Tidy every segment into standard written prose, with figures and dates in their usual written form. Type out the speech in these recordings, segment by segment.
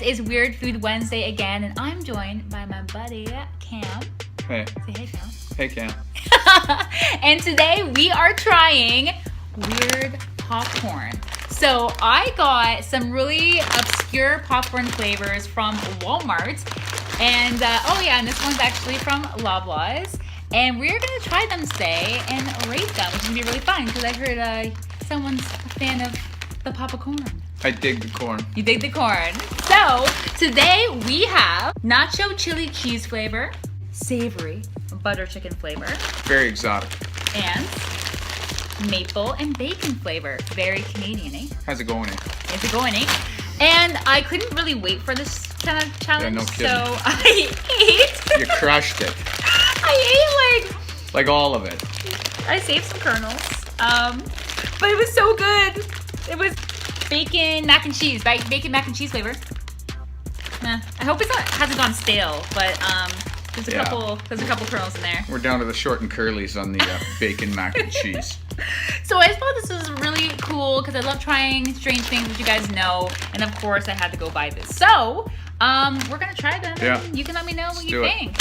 is Weird Food Wednesday again, and I'm joined by my buddy, Cam. Hey. Say hey, Cam. Hey, Cam. And today we are trying weird popcorn. So I got some really obscure popcorn flavors from Walmart. And, and this one's actually from Loblaws. And we're going to try them today and rate them, which is going to be really fun because I heard someone's a fan of the popcorn. I dig the corn. You dig the corn. So, today we have nacho chili cheese flavor, savory butter chicken flavor, Very exotic. and maple and bacon flavor. Very Canadian-y. How's it going? Is it going, eh? And I couldn't really wait for this kind of challenge, no kidding. so I ate. You crushed it. I ate Like all of it. I saved some kernels. But it was so good. It was bacon mac and cheese, bacon mac and cheese flavor. I hope it hasn't gone stale, but there's a couple kernels in there. We're down to the short and curlies on the bacon mac and cheese. So I thought this was really cool because I love trying strange things, which you guys know, and of course I had to go buy this. So we're gonna try them. Yeah. And you can let me know what Let's you do it. think.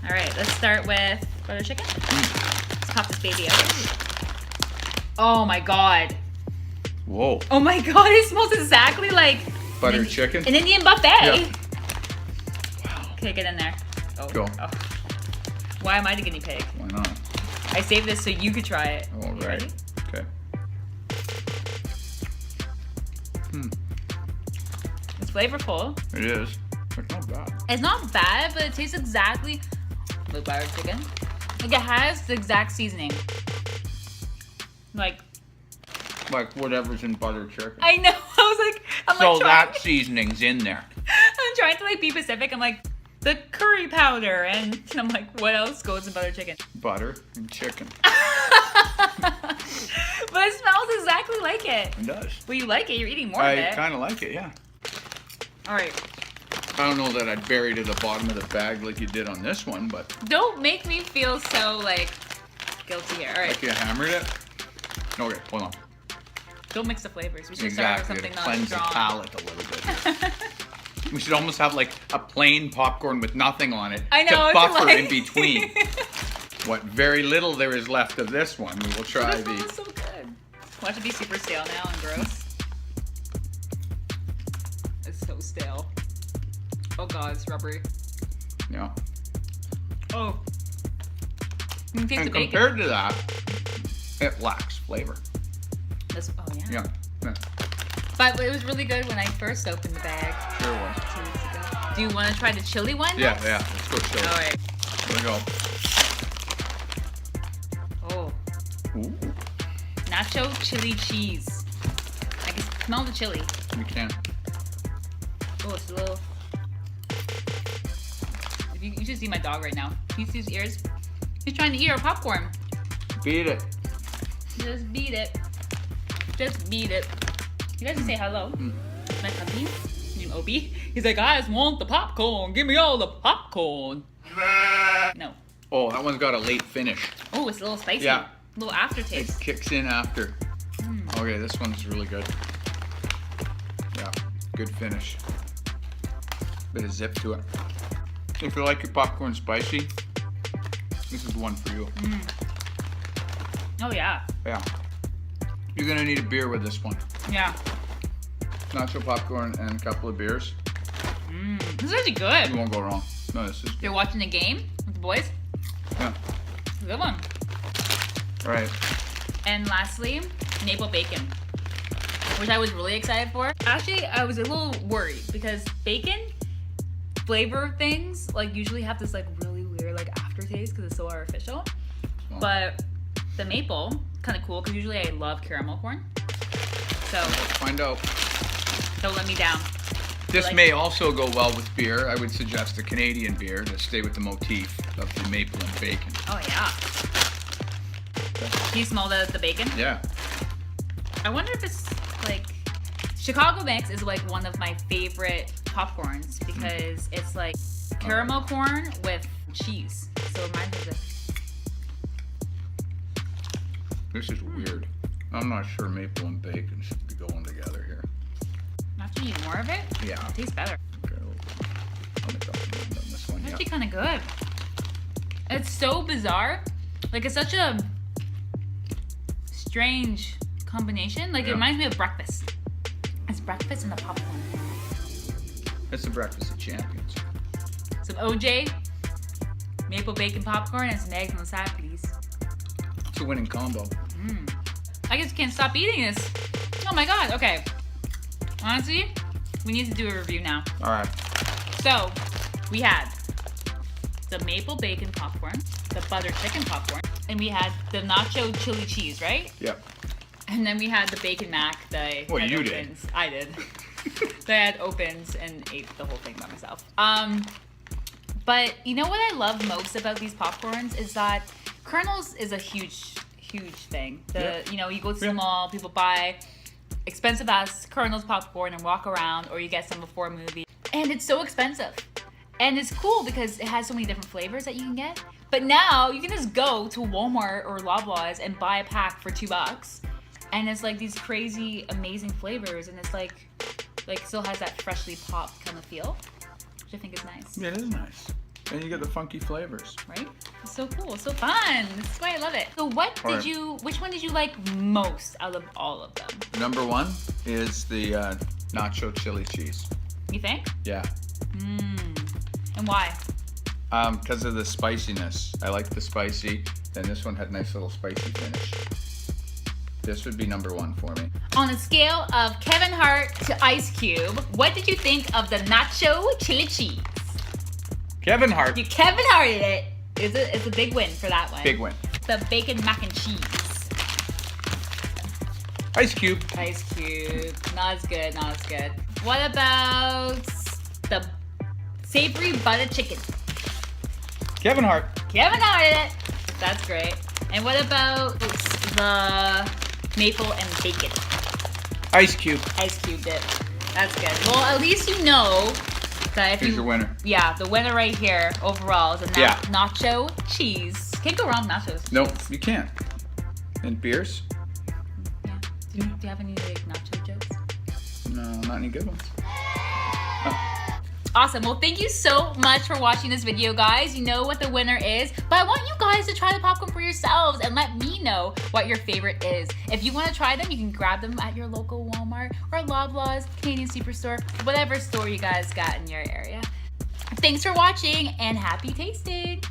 All right, let's start with butter chicken. Let's pop this baby out. Oh my god. Whoa. Oh my god, it smells exactly like Butter chicken? an Indian buffet. Yeah. Wow. Okay, get in there. Oh. Go. Oh. Why am I the guinea pig? Why not? I saved this so you could try it. All You right. ready? Okay. It's flavorful. It is. It's not bad. It's not bad, but it tastes exactly like butter chicken. Like it has the exact seasoning. Like Like whatever's in butter chicken. I know. I'm So like that seasoning's in there. I'm trying to like be specific. I'm like the curry powder, and I'm like, what else goes in butter chicken? Butter and chicken. But it smells exactly like it. It does. Well, you like it. You're eating more of I it. kind of like it, yeah. All right. I don't know that I'd bury it at the bottom of the bag like you did on this one, but Don't make me feel so like guilty here. All right. like you hammered it. Okay, hold on. Don't mix the flavors. We should Exactly, start with to something cleanse the strong. palate a little bit. We should almost have like a plain popcorn with nothing on it I know, to it's buffer like- in between. What very little there is left of this one, we will try This one the. is so good. Watch it be super stale now and gross. It's so stale. Oh god, it's rubbery. Yeah. Oh. You can taste And the bacon. compared to that, it lacks flavor. Oh yeah. Yeah. Yeah, But it was really good when I first opened the bag sure was. 2 weeks ago. Do you want to try the chili one? Yeah, next? yeah. Let's go show. All right. Here we go. Oh, Ooh, nacho chili cheese. I can smell the chili. we can. Oh, it's a little. If you should see my dog right now. You see his ears? He's trying to eat our popcorn. Beat it. Just beat it. Just beat it. You guys can say hello. My puppy, named Obi. He's like, I just want the popcorn. Give me all the popcorn. No. Oh, that one's got a late finish. Oh, it's a little spicy. Yeah. A little It aftertaste. kicks in after. Okay, this one's really good. Yeah, good finish. Bit of zip to it. If you like your popcorn spicy, this is one for you. Oh yeah. Yeah. You're gonna need a beer with this one. Yeah. Nacho popcorn and a couple of beers. This is really good. You won't go wrong. No, this is If you're watching the game with the boys, yeah. it's a good one. Right. And lastly, maple bacon, which I was really excited for. Actually, I was a little worried because bacon flavor things like usually have this like really weird like aftertaste because it's so artificial. Well, But the maple, kind of cool because usually I love caramel corn. So let's find out. don't let me down. This like- may also go well with beer. I would suggest a Canadian beer to stay with the motif of the maple and bacon. Oh yeah. Can you smell the bacon? Yeah. I wonder if it's like Chicago Mix is like one of my favorite popcorns because it's like caramel corn with cheese. So it reminds me of This is weird. I'm not sure maple and bacon should be going together here. Not to eat more of it? Yeah. It tastes better. Okay, I'll make up on this one. It's Yeah. actually kind of good. It's so bizarre. Like, it's such a strange combination. Like, it reminds me of breakfast. It's breakfast and the popcorn. It's the breakfast of champions. Some OJ, maple bacon popcorn, and some eggs on the side, please. It's a winning combo. I just can't stop eating this. Oh my god, okay. Honestly, we need to do a review now. All right. So, we had the maple bacon popcorn, the butter chicken popcorn, and we had the nacho chili cheese, right? Yep. And then we had the bacon mac that I Well, had you opens. did. I did. So I had opens and ate the whole thing by myself. But you know what I love most about these popcorns is that kernels is a huge thing. You know, you go to the mall, people buy expensive ass kernels popcorn and walk around, or you get some before a movie. And it's so expensive. And it's cool because it has so many different flavors that you can get. But now you can just go to Walmart or Loblaws and buy a pack for $2. And it's like these crazy, amazing flavors. And it's like still has that freshly popped kind of feel, which I think is nice. Yeah, it is nice. And you get the funky flavors. Right? It's so cool. It's so fun. That's why I love it. So which one did you like most out of all of them? Number one is the nacho chili cheese. You think? Yeah. And why? Because of the spiciness. I like the spicy. Then this one had nice little spicy finish. This would be number one for me. On a scale of Kevin Hart to Ice Cube, what did you think of the nacho chili cheese? Kevin Hart. You Kevin Harted it. It's a big win for that one. Big win. The bacon mac and cheese. Ice Cube. Ice Cube. Not as good, not as good. What about the savory butter chicken? Kevin Hart. Kevin Harted it. That's great. And what about the maple and bacon? Ice Cube. Ice Cube did. That's good. Well, at least you know that if Here's your winner. Yeah, the winner right here overall is a nacho cheese. Can't go wrong with nachos. Nope, you can't. And beers? Yeah. Do you have any like nacho jokes? No, not any good ones. Awesome. Well, thank you so much for watching this video, guys. You know what the winner is, but I want you guys to try the popcorn for yourselves and let me know what your favorite is. If you want to try them, you can grab them at your local Walmart or Loblaws, Canadian Superstore, whatever store you guys got in your area. Thanks for watching and happy tasting.